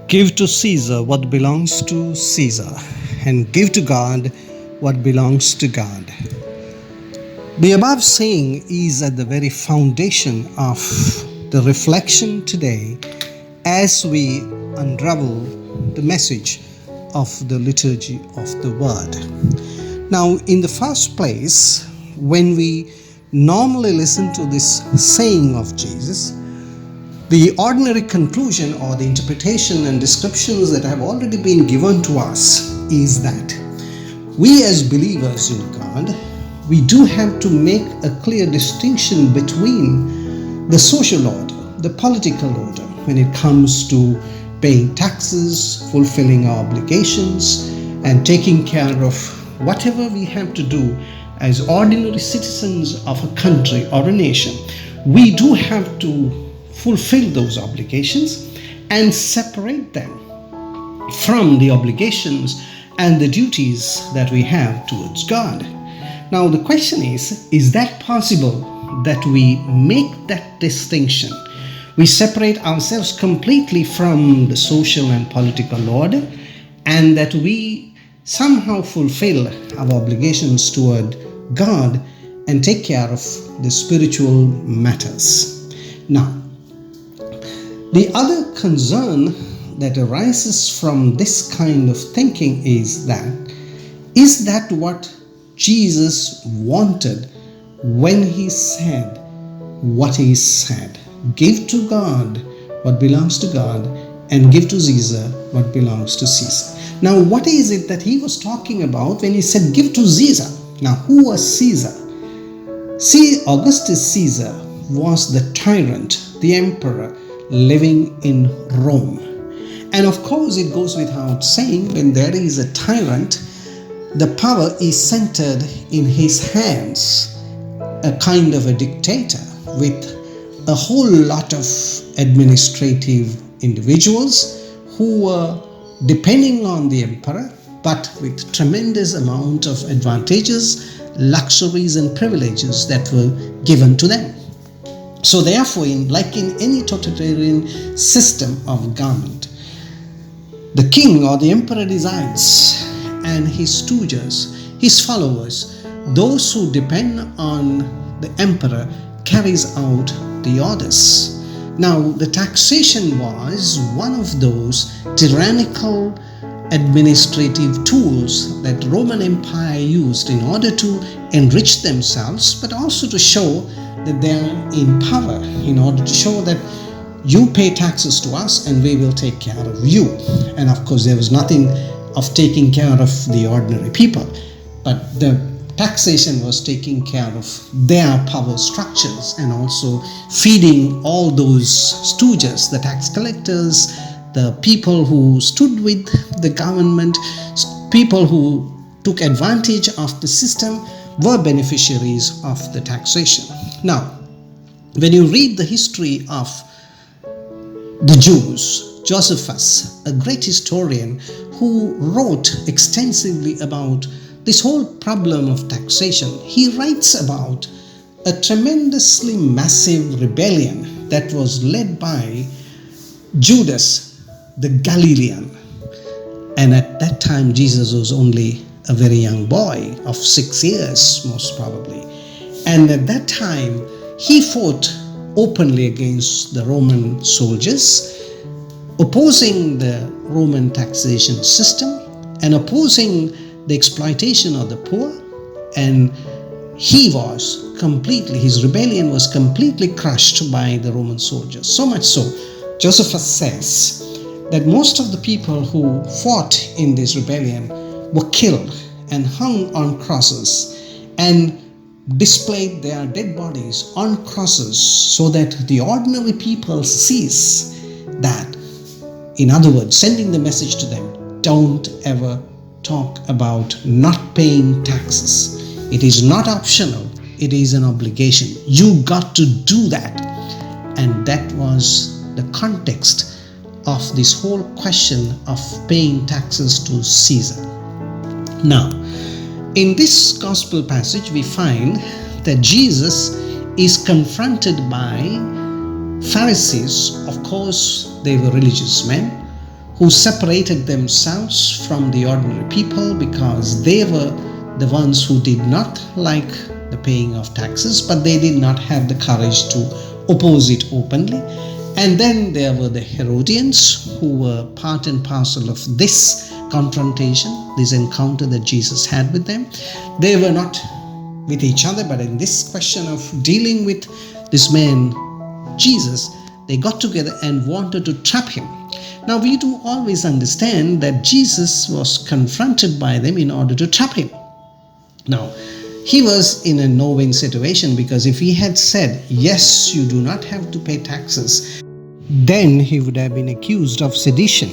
Give to Caesar what belongs to Caesar, and give to God what belongs to God. The above saying is at the very foundation of the reflection today as we unravel the message of the liturgy of the Word. Now, in the first place, when we normally listen to this saying of Jesus, the ordinary conclusion or the interpretation and descriptions that have already been given to us is that we as believers in God, we do have to make a clear distinction between the social order, the political order, when it comes to paying taxes, fulfilling our obligations, and taking care of whatever we have to do as ordinary citizens of a country or a nation. We do have to fulfill those obligations and separate them from the obligations and the duties that we have towards God. Now the question is that possible that we make that distinction? We separate ourselves completely from the social and political order, and that we somehow fulfill our obligations toward God and take care of the spiritual matters. Now, the other concern that arises from this kind of thinking is that what Jesus wanted when he said what he said? Give to God what belongs to God, and give to Caesar what belongs to Caesar. Now, what is it that he was talking about when he said give to Caesar? Now, who was Caesar? See, Augustus Caesar was the tyrant, the emperor, living in Rome. And of course, it goes without saying, when there is a tyrant, the power is centered in his hands, a kind of a dictator with a whole lot of administrative individuals who were depending on the emperor, but with tremendous amount of advantages, luxuries and privileges that were given to them. So therefore, like in any totalitarian system of government, the king or the emperor decides, and his stooges, his followers, those who depend on the emperor, carries out the orders. Now, the taxation was one of those tyrannical administrative tools that the Roman Empire used in order to enrich themselves, but also to show that they are in power, in order to show that you pay taxes to us and we will take care of you. And of course, there was nothing of taking care of the ordinary people, but the taxation was taking care of their power structures and also feeding all those stooges, the tax collectors, the people who stood with the government, people who took advantage of the system were beneficiaries of the taxation. Now, when you read the history of the Jews, Josephus, a great historian who wrote extensively about this whole problem of taxation, he writes about a tremendously massive rebellion that was led by Judas the Galilean. And at that time, Jesus was only a very young boy of 6 years, most probably. And at that time, he fought openly against the Roman soldiers, opposing the Roman taxation system and opposing the exploitation of the poor. And his rebellion was completely crushed by the Roman soldiers. So much so, Josephus says that most of the people who fought in this rebellion were killed and hung on crosses and displayed their dead bodies on crosses so that the ordinary people sees that. In other words, sending the message to them, don't ever talk about not paying taxes. It is not optional, it is an obligation. You got to do that. And that was the context of this whole question of paying taxes to Caesar. Now, in this gospel passage, we find that Jesus is confronted by Pharisees. Of course, they were religious men who separated themselves from the ordinary people because they were the ones who did not like the paying of taxes, but they did not have the courage to oppose it openly. And then there were the Herodians, who were part and parcel of this confrontation, this encounter that Jesus had with them. They were not with each other, but in this question of dealing with this man, Jesus, they got together and wanted to trap him. Now, we do always understand that Jesus was confronted by them in order to trap him. Now, he was in a no-win situation, because if he had said, yes, you do not have to pay taxes, then he would have been accused of sedition,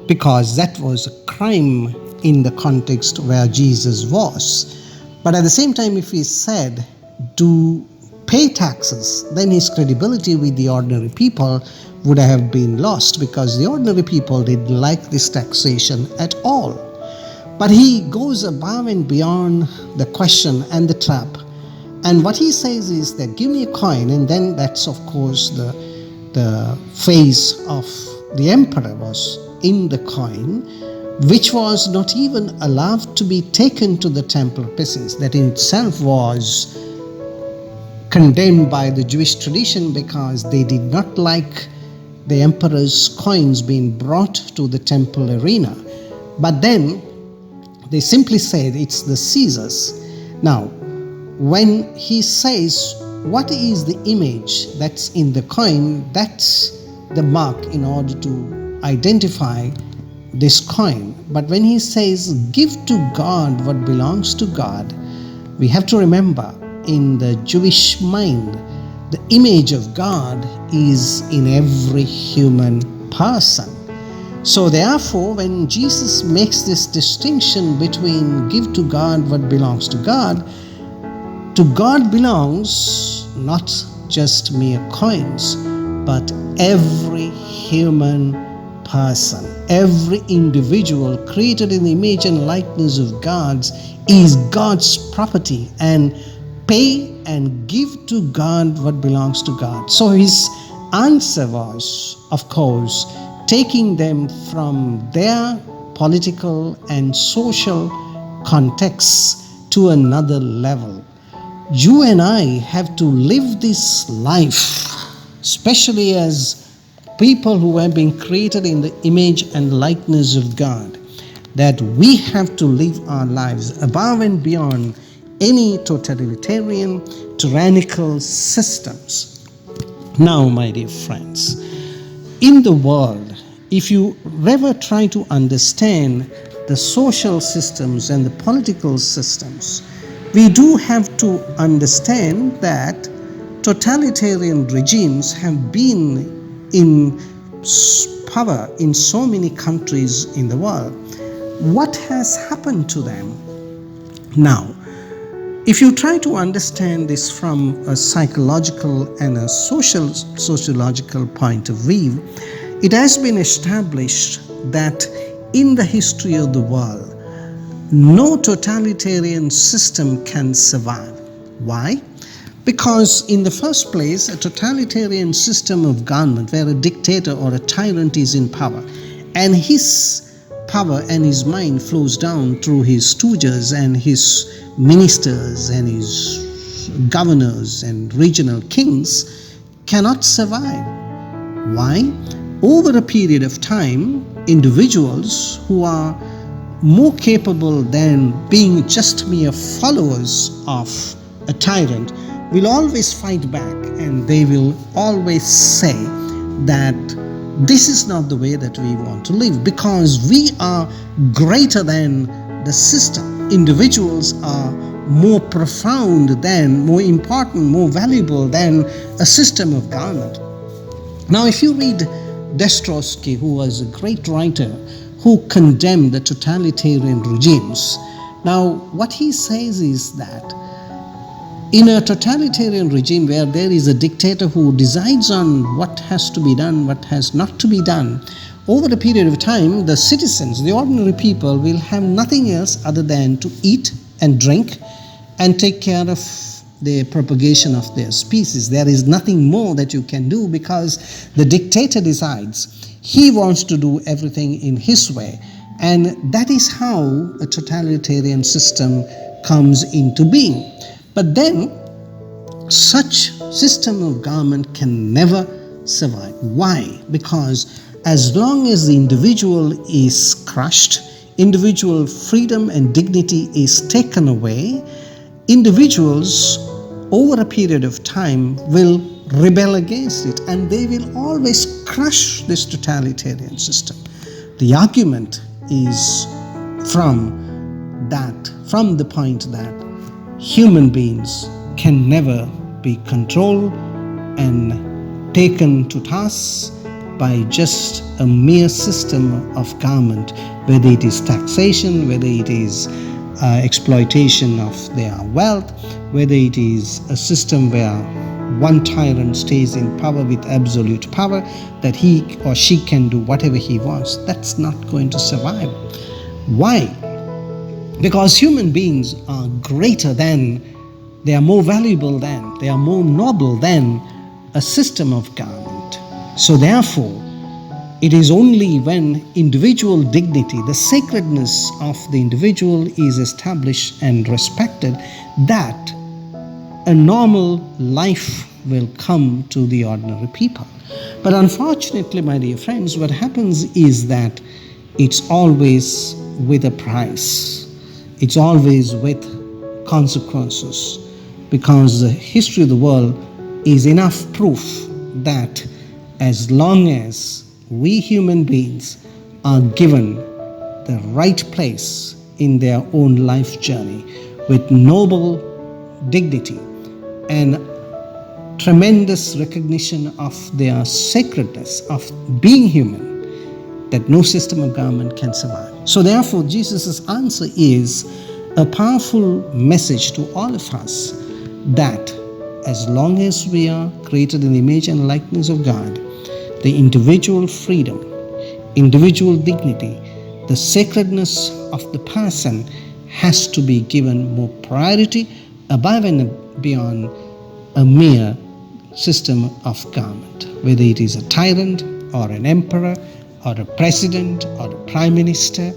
because that was a crime in the context where Jesus was. But at the same time, if he said, do pay taxes, then his credibility with the ordinary people would have been lost, because the ordinary people didn't like this taxation at all. But he goes above and beyond the question and the trap. And what he says is that, give me a coin. And then that's, of course, the face of the emperor was in the coin, which was not even allowed to be taken to the temple precincts. That in itself was condemned by the Jewish tradition, because they did not like the emperor's coins being brought to the temple arena. But then they simply said it's the Caesar's. Now, when he says what is the image that's in the coin, that's the mark in order to identify this coin. But when he says give to God what belongs to God, we have to remember, in the Jewish mind, the image of God is in every human person. So therefore, when Jesus makes this distinction between give to God what belongs to God belongs not just mere coins, but every human person, every individual created in the image and likeness of God is God's property, and pay and give to God what belongs to God. So his answer was, of course, taking them from their political and social contexts to another level. You and I have to live this life, especially as people who have been created in the image and likeness of God, that we have to live our lives above and beyond any totalitarian, tyrannical systems. Now, my dear friends, in the world, if you ever try to understand the social systems and the political systems, we do have to understand that totalitarian regimes have been in power in so many countries in the world. What has happened to them? Now, if you try to understand this from a psychological and a sociological point of view, it has been established that in the history of the world, no totalitarian system can survive. Why? Because in the first place, a totalitarian system of government where a dictator or a tyrant is in power, and his power and his mind flows down through his stooges and his ministers and his governors and regional kings, cannot survive. Why? Over a period of time, individuals who are more capable than being just mere followers of a tyrant will always fight back, and they will always say that this is not the way that we want to live, because we are greater than the system. Individuals are more profound than, more important, more valuable than a system of government. Now, if you read Dostoevsky, who was a great writer who condemned the totalitarian regimes, now what he says is that in a totalitarian regime where there is a dictator who decides on what has to be done, what has not to be done, over a period of time, the citizens, the ordinary people, will have nothing else other than to eat and drink and take care of the propagation of their species. There is nothing more that you can do, because the dictator decides. He wants to do everything in his way. And that is how a totalitarian system comes into being. But then, such system of government can never survive. Why? Because as long as the individual is crushed, individual freedom and dignity is taken away, individuals over a period of time will rebel against it, and they will always crush this totalitarian system. The argument is from the point that human beings can never be controlled and taken to task by just a mere system of government, whether it is taxation, whether it is exploitation of their wealth, whether it is a system where one tyrant stays in power with absolute power, that he or she can do whatever he wants. That's not going to survive. Why? Because human beings are greater than, they are more valuable than, they are more noble than a system of government. So therefore, it is only when individual dignity, the sacredness of the individual is established and respected, that a normal life will come to the ordinary people. But unfortunately, my dear friends, what happens is that it's always with a price. It's always with consequences, because the history of the world is enough proof that as long as we human beings are given the right place in their own life journey with noble dignity and tremendous recognition of their sacredness of being human, that no system of government can survive. So therefore, Jesus' answer is a powerful message to all of us, that as long as we are created in the image and likeness of God, the individual freedom, individual dignity, the sacredness of the person has to be given more priority above and beyond a mere system of government, whether it is a tyrant or an emperor or a president or a prime minister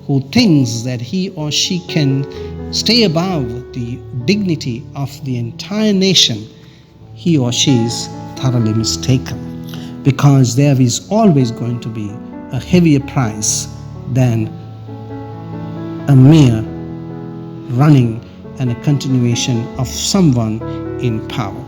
who thinks that he or she can stay above the dignity of the entire nation. He or she is thoroughly mistaken, because there is always going to be a heavier price than a mere running and a continuation of someone in power.